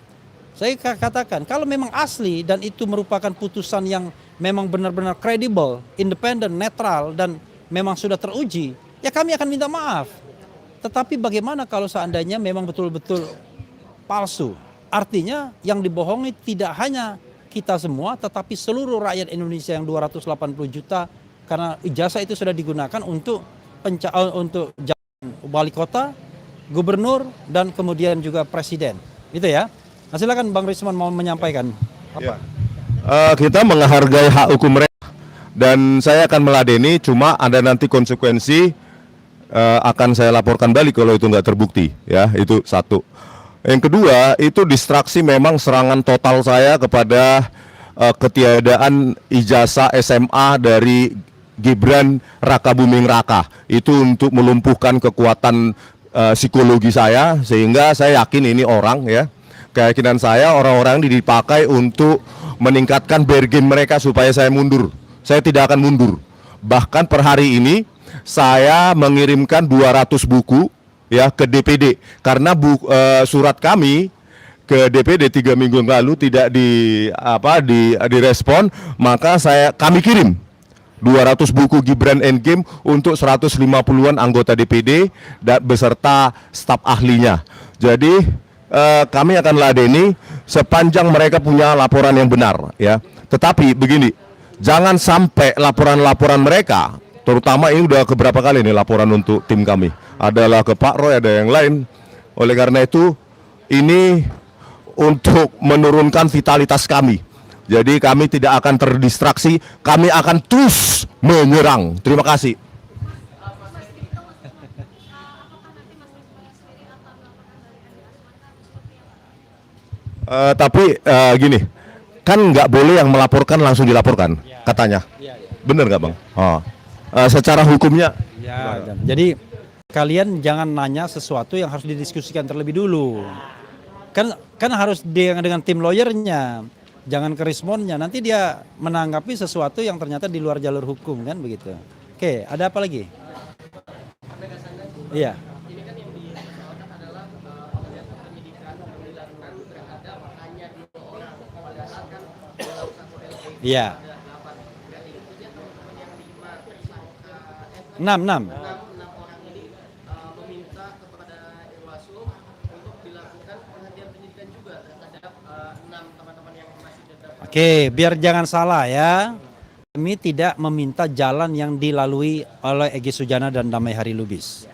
Saya katakan, kalau memang asli dan itu merupakan putusan yang memang benar-benar kredibel, independen, netral, dan memang sudah teruji, ya kami akan minta maaf. Tetapi bagaimana kalau seandainya memang betul-betul palsu? Artinya yang dibohongi tidak hanya kita semua, tetapi seluruh rakyat Indonesia yang 280 juta, karena ijazah itu sudah digunakan untuk jalan wali kota, gubernur, dan kemudian juga presiden. Itu ya. Nah, silakan Bang Risman mau menyampaikan. Apa? Kita menghargai hak hukum mereka dan saya akan meladeni, cuma ada nanti konsekuensi akan saya laporkan balik kalau itu nggak terbukti, ya itu satu. Yang kedua itu distraksi, memang serangan total saya kepada ketiadaan ijazah SMA dari Gibran Raka Buming Raka, itu untuk melumpuhkan kekuatan psikologi saya, sehingga saya yakin ini orang, ya keyakinan saya orang-orang ini dipakai untuk meningkatkan bargain mereka supaya saya mundur. Saya tidak akan mundur. Bahkan per hari ini saya mengirimkan 200 buku ya ke DPD karena surat kami ke DPD 3 minggu lalu tidak direspon, maka kami kirim 200 buku Gibran Endgame untuk 150-an anggota DPD dan beserta staf ahlinya. Jadi kami akan ladeni sepanjang mereka punya laporan yang benar, ya. Tetapi begini, jangan sampai laporan-laporan mereka, terutama ini udah keberapa kali nih laporan untuk tim kami, adalah ke Pak Roy, ada yang lain. Oleh karena itu ini untuk menurunkan vitalitas kami. Jadi kami tidak akan terdistraksi, kami akan terus menyerang. Terima kasih. Tapi gini, kan nggak boleh yang melaporkan langsung dilaporkan, katanya. Bener nggak Bang? Secara hukumnya. Ya, jadi kalian jangan nanya sesuatu yang harus didiskusikan terlebih dulu. Kan harus dengan tim lawyernya. Jangan ke Rismonnya, nanti dia menanggapi sesuatu yang ternyata di luar jalur hukum, kan begitu. Oke, ada apa lagi? Iya. Iya. 6. Oke, biar jangan salah ya. Kami tidak meminta jalan yang dilalui oleh Egy Sujana dan Damai Hari Lubis.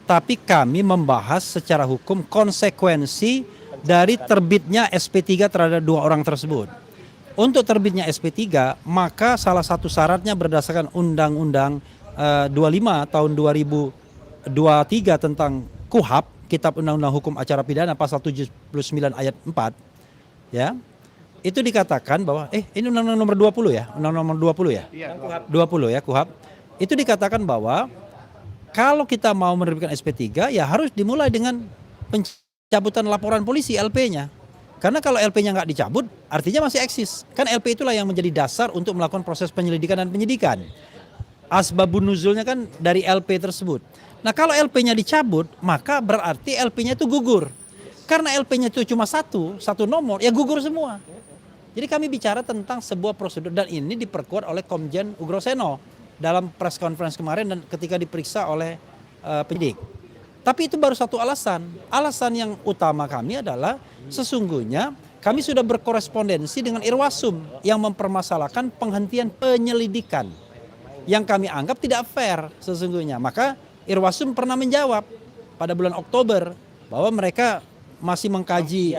Tapi kami membahas secara hukum konsekuensi dari terbitnya SP3 terhadap 2 orang tersebut. Untuk terbitnya SP3, maka salah satu syaratnya berdasarkan Undang-Undang 25 tahun 2023 tentang KUHP, Kitab Undang-Undang Hukum Acara Pidana pasal 79 ayat 4, ya. Itu dikatakan bahwa ini Undang-Undang nomor 20 ya, Undang-Undang nomor 20 ya? Iya, 20 ya, KUHP. Itu dikatakan bahwa kalau kita mau menerbitkan SP3 ya harus dimulai dengan pencabutan laporan polisi LP-nya. Karena kalau LP-nya nggak dicabut, artinya masih eksis. Kan LP itulah yang menjadi dasar untuk melakukan proses penyelidikan dan penyidikan. Asbabun nuzulnya kan dari LP tersebut. Nah kalau LP-nya dicabut, maka berarti LP-nya itu gugur. Karena LP-nya itu cuma satu nomor, ya gugur semua. Jadi kami bicara tentang sebuah prosedur dan ini diperkuat oleh Komjen Ugroseno dalam press conference kemarin dan ketika diperiksa oleh penyidik. Tapi itu baru satu alasan. Alasan yang utama kami adalah sesungguhnya kami sudah berkorespondensi dengan Irwasum yang mempermasalahkan penghentian penyelidikan yang kami anggap tidak fair sesungguhnya. Maka Irwasum pernah menjawab pada bulan Oktober bahwa mereka masih mengkaji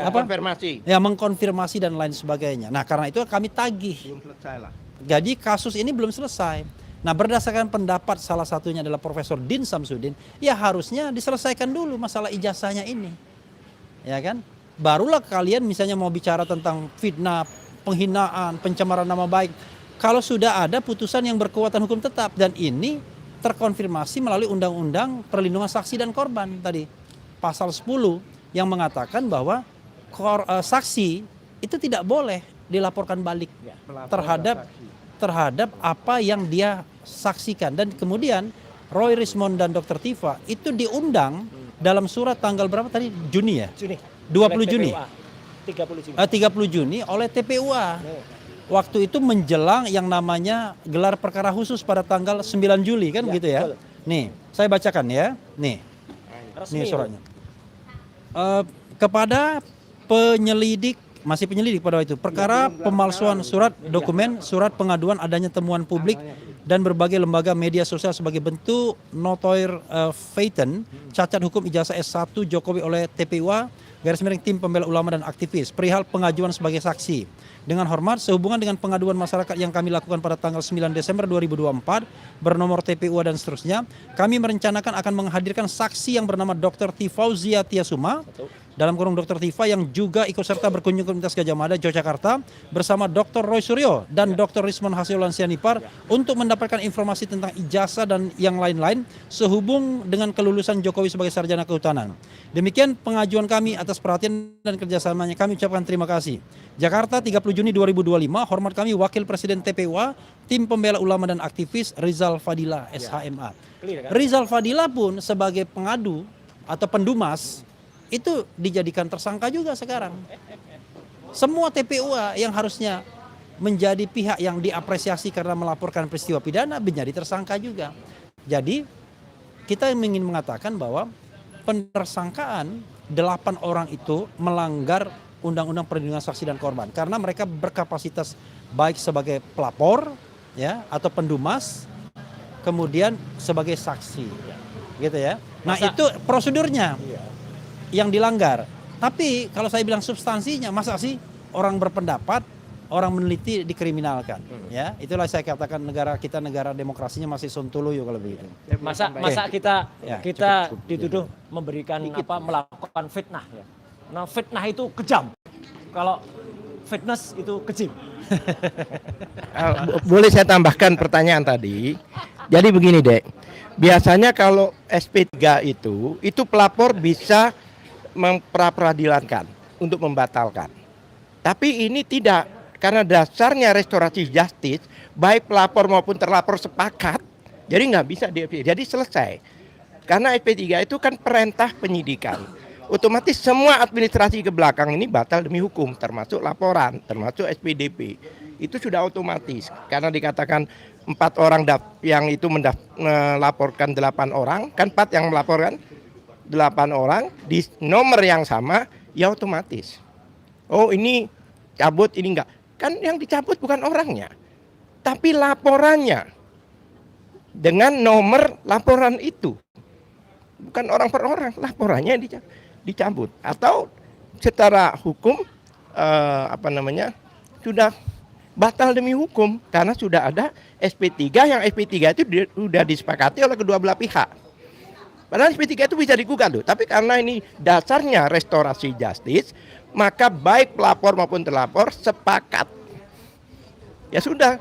mengkonfirmasi dan lain sebagainya. Nah, karena itu kami tagih. Belum selesai lah. Jadi kasus ini belum selesai. Nah, berdasarkan pendapat salah satunya adalah Profesor Din Samsudin, ya harusnya diselesaikan dulu masalah ijazahnya ini. Ya kan? Barulah kalian misalnya mau bicara tentang fitnah, penghinaan, pencemaran nama baik. Kalau sudah ada putusan yang berkekuatan hukum tetap, dan ini terkonfirmasi melalui Undang-Undang Perlindungan Saksi dan Korban tadi. Pasal 10 yang mengatakan bahwa saksi itu tidak boleh dilaporkan balik terhadap apa yang dia saksikan. Dan kemudian Roy Rismond dan Dr. Tifa itu diundang dalam surat tanggal berapa tadi? Juni ya? Juni. 20 Juni. 30 Juni. 30 Juni oleh TPUA. Waktu itu menjelang yang namanya gelar perkara khusus pada tanggal 9 Juli kan Ya, gitu ya. betul. Nih, saya bacakan ya. Nih. Resmi Nih itu. suratnya. Kepada penyelidik, masih penyelidik pada waktu itu, perkara pemalsuan surat dokumen, surat pengaduan adanya temuan publik dan berbagai lembaga media sosial sebagai bentuk notoire feiten, cacat hukum ijazah S1 Jokowi oleh TPUA, garis miring tim pembela ulama dan aktivis, perihal pengajuan sebagai saksi. Dengan hormat, sehubungan dengan pengaduan masyarakat yang kami lakukan pada tanggal 9 Desember 2024, bernomor TPUA dan seterusnya, kami merencanakan akan menghadirkan saksi yang bernama Dr. Tifauzia Tiasuma, dalam kurung Dr. Tifa yang juga ikut serta berkunjung ke Universitas Gadjah Mada, Yogyakarta, bersama Dr. Roy Suryo dan Dr. Rismond Hasibuan Sianipar untuk mendapatkan informasi tentang ijazah dan yang lain-lain sehubung dengan kelulusan Jokowi sebagai sarjana kehutanan. Demikian pengajuan kami, atas perhatian dan kerjasamanya kami ucapkan terima kasih. Jakarta 30 Juni 2025, hormat kami Wakil Presiden TPUA, tim pembela ulama dan aktivis Rizal Fadila SHMA. Rizal Fadila pun sebagai pengadu atau pendumas itu dijadikan tersangka juga sekarang. Semua TPUA yang harusnya menjadi pihak yang diapresiasi karena melaporkan peristiwa pidana menjadi tersangka juga. Jadi kita ingin mengatakan bahwa pentersangkaan 8 orang itu melanggar Undang-Undang Perlindungan Saksi dan Korban karena mereka berkapasitas baik sebagai pelapor ya atau pendumas, kemudian sebagai saksi. Gitu ya. Nah, itu prosedurnya yang dilanggar. Tapi kalau saya bilang substansinya, masa sih orang berpendapat, orang meneliti dikriminalkan? Ya, itulah saya katakan negara kita negara demokrasinya masih sontoloyo kalau begitu. Masa kita Ya, dituduh memberikan melakukan fitnah ya. Nah, fitnah itu kejam. Kalau fitness itu kecil. Boleh saya tambahkan pertanyaan tadi? Jadi begini, Dek. Biasanya kalau SP3 itu pelapor bisa memperadilankan untuk membatalkan. Tapi ini tidak, karena dasarnya restorasi justice, baik pelapor maupun terlapor sepakat, jadi nggak bisa di SP. Jadi selesai. Karena SP3 itu kan perintah penyidikan. Otomatis semua administrasi ke belakang ini batal demi hukum, termasuk laporan, termasuk SPDP. Itu sudah otomatis. Karena dikatakan 4 orang yang itu melaporkan 8 orang, kan 4 yang melaporkan 8 orang di nomor yang sama, ya otomatis. Oh ini cabut, ini enggak. Kan yang dicabut bukan orangnya, tapi laporannya dengan nomor laporan itu. Bukan orang per orang, laporannya dicabut. Atau secara hukum sudah batal demi hukum karena sudah ada SP3 yang SP3 itu sudah disepakati oleh kedua belah pihak. Padahal SP3 itu bisa digugat loh, tapi karena ini dasarnya restorasi justice, maka baik pelapor maupun terlapor sepakat. Ya sudah.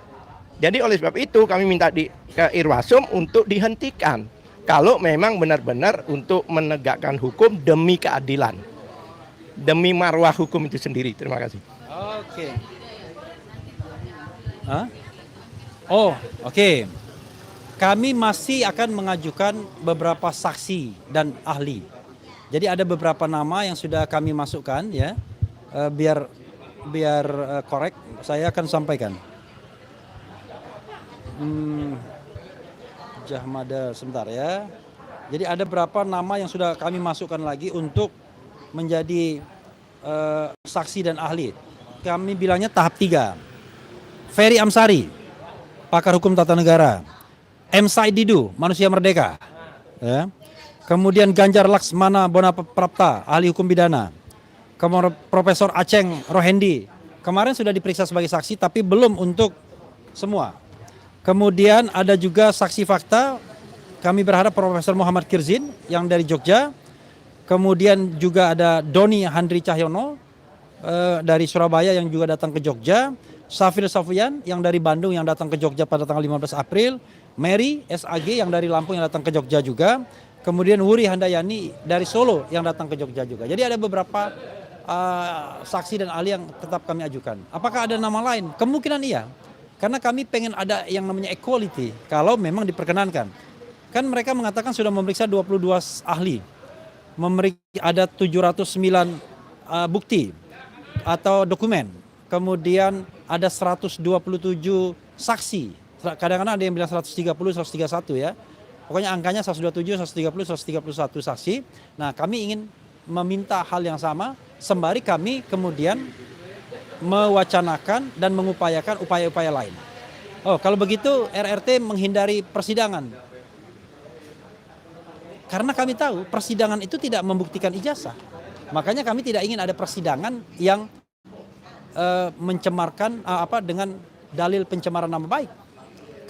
Jadi oleh sebab itu kami minta ke Irwasum untuk dihentikan. Kalau memang benar-benar untuk menegakkan hukum demi keadilan. Demi marwah hukum itu sendiri. Terima kasih. Oke. Oh, oke. Kami masih akan mengajukan beberapa saksi dan ahli. Jadi ada beberapa nama yang sudah kami masukkan ya. Biar korek, saya akan sampaikan. Jahmada sebentar ya. Jadi ada beberapa nama yang sudah kami masukkan lagi untuk menjadi saksi dan ahli. Kami bilangnya tahap 3. Ferry Amsari, pakar hukum tata negara. M. Said Didu, manusia merdeka. Ya. Kemudian Ganjar Laksmana Bonaprapta, ahli hukum pidana. Kemudian Profesor Aceng Rohendi, kemarin sudah diperiksa sebagai saksi tapi belum untuk semua. Kemudian ada juga saksi fakta. Kami berharap Profesor Muhammad Kirzin yang dari Jogja. Kemudian juga ada Doni Handri Cahyono dari Surabaya yang juga datang ke Jogja. Safir Safian yang dari Bandung yang datang ke Jogja pada tanggal 15 April. Mary SAG yang dari Lampung yang datang ke Jogja juga. Kemudian Wuri Handayani dari Solo yang datang ke Jogja juga. Jadi ada beberapa saksi dan ahli yang tetap kami ajukan. Apakah ada nama lain? Kemungkinan iya. Karena kami pengen ada yang namanya equality kalau memang diperkenankan. Kan mereka mengatakan sudah memeriksa 22 ahli. Ada 709 bukti atau dokumen. Kemudian ada 127 saksi. Kadang-kadang ada yang bilang 130, 131 ya. Pokoknya angkanya 127, 130, 131 saksi. Nah, kami ingin meminta hal yang sama sembari kami kemudian mewacanakan dan mengupayakan upaya-upaya lain. Oh, kalau begitu RRT menghindari persidangan. Karena kami tahu persidangan itu tidak membuktikan ijazah. Makanya kami tidak ingin ada persidangan yang mencemarkan dengan dalil pencemaran nama baik.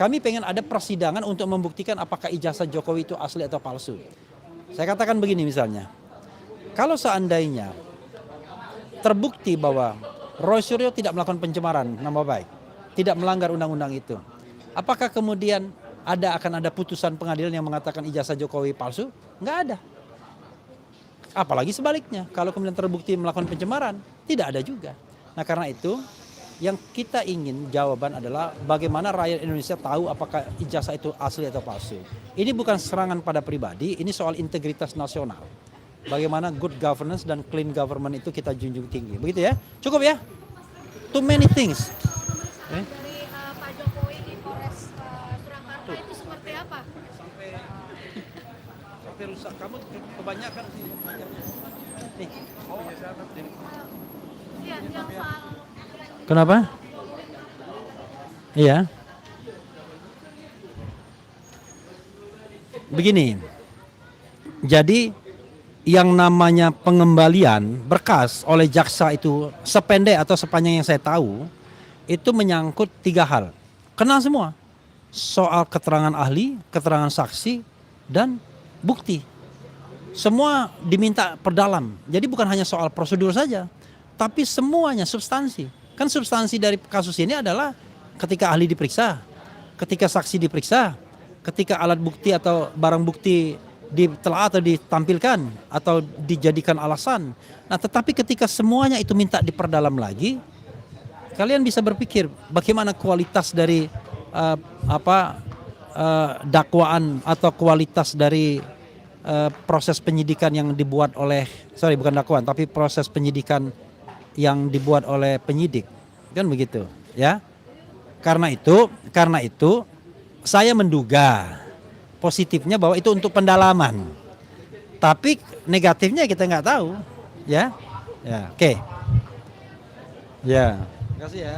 Kami pengen ada persidangan untuk membuktikan apakah ijazah Jokowi itu asli atau palsu. Saya katakan begini misalnya. Kalau seandainya terbukti bahwa Roy Suryo tidak melakukan pencemaran nama baik, tidak melanggar undang-undang itu. Apakah kemudian akan ada putusan pengadilan yang mengatakan ijazah Jokowi palsu? Enggak ada. Apalagi sebaliknya, kalau kemudian terbukti melakukan pencemaran, tidak ada juga. Nah karena itu, yang kita ingin jawaban adalah bagaimana rakyat Indonesia tahu apakah ijazah itu asli atau palsu. Ini bukan serangan pada pribadi, ini soal integritas nasional. Bagaimana good governance dan clean government itu kita junjung tinggi. Begitu ya? Cukup ya? Too many things. Dari Pak Jokowi di Polres Surakarta itu seperti apa? Sampai rusak. Kamu kebanyakan sih. Nih. Iya, yang soal Kenapa? Iya. Begini. Jadi yang namanya pengembalian berkas oleh jaksa itu sependek atau sepanjang yang saya tahu itu menyangkut 3 hal. Kenal semua. Soal keterangan ahli, keterangan saksi, dan bukti. Semua diminta perdalam. Jadi bukan hanya soal prosedur saja, tapi semuanya substansi. Kan substansi dari kasus ini adalah ketika ahli diperiksa, ketika saksi diperiksa, ketika alat bukti atau barang bukti ditelaah atau ditampilkan atau dijadikan alasan. Nah, tetapi ketika semuanya itu minta diperdalam lagi, kalian bisa berpikir bagaimana kualitas dari dakwaan atau kualitas dari proses penyidikan yang dibuat oleh bukan dakwaan tapi proses penyidikan yang dibuat oleh penyidik. Kan begitu, ya. Karena itu saya menduga positifnya bahwa itu untuk pendalaman, tapi negatifnya kita nggak tahu, ya, ya, oke, ya, terima kasih ya.